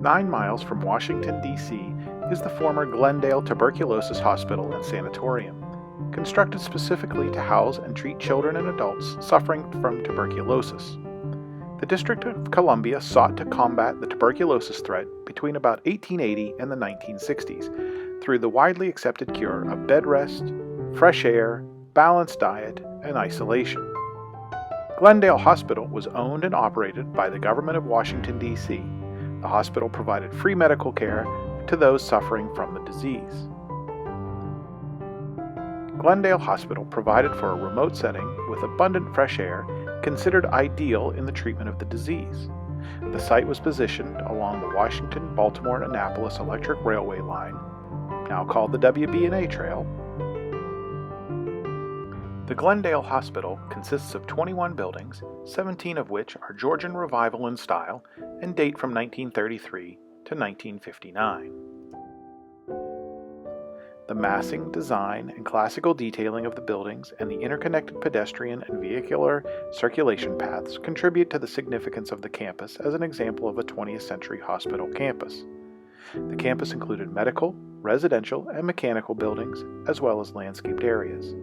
9 miles from Washington, D.C., is the former Glendale Tuberculosis Hospital and Sanatorium, constructed specifically to house and treat children and adults suffering from tuberculosis. The District of Columbia sought to combat the tuberculosis threat between about 1880 and the 1960s through the widely accepted cure of bed rest, fresh air, balanced diet, and isolation. Glendale Hospital was owned and operated by the government of Washington, D.C. The hospital provided free medical care to those suffering from the disease. Glendale Hospital provided for a remote setting with abundant fresh air considered ideal in the treatment of the disease. The site was positioned along the Washington-Baltimore-Annapolis Electric Railway line, now called the WB&A Trail. The Glendale Hospital consists of 21 buildings, 17 of which are Georgian Revival in style and date from 1933 to 1959. The massing, design, and classical detailing of the buildings and the interconnected pedestrian and vehicular circulation paths contribute to the significance of the campus as an example of a 20th century hospital campus. The campus included medical, residential, and mechanical buildings, as well as landscaped areas.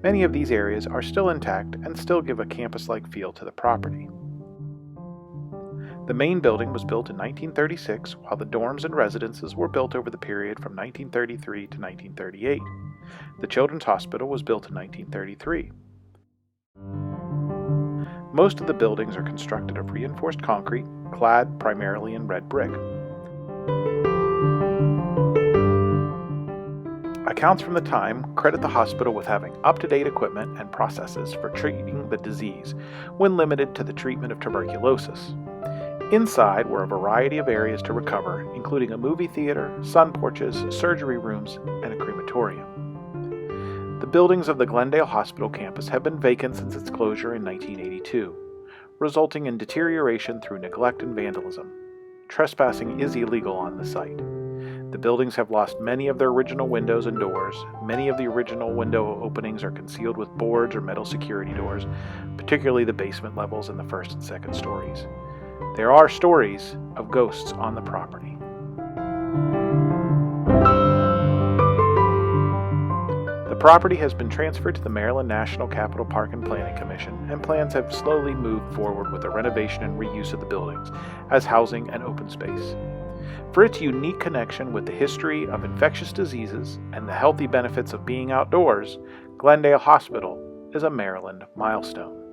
Many of these areas are still intact and still give a campus-like feel to the property. The main building was built in 1936, while the dorms and residences were built over the period from 1933 to 1938. The Children's Hospital was built in 1933. Most of the buildings are constructed of reinforced concrete, clad primarily in red brick. Accounts from the time credit the hospital with having up-to-date equipment and processes for treating the disease when limited to the treatment of tuberculosis. Inside were a variety of areas to recover, including a movie theater, sun porches, surgery rooms, and a crematorium. The buildings of the Glendale Hospital campus have been vacant since its closure in 1982, resulting in deterioration through neglect and vandalism. Trespassing is illegal on the site. The buildings have lost many of their original windows and doors. Many of the original window openings are concealed with boards or metal security doors, particularly the basement levels and the first and second stories. There are stories of ghosts on the property. The property has been transferred to the Maryland National Capital Park and Planning Commission, and plans have slowly moved forward with the renovation and reuse of the buildings as housing and open space. For its unique connection with the history of infectious diseases and the healthy benefits of being outdoors, Glendale Hospital is a Maryland milestone.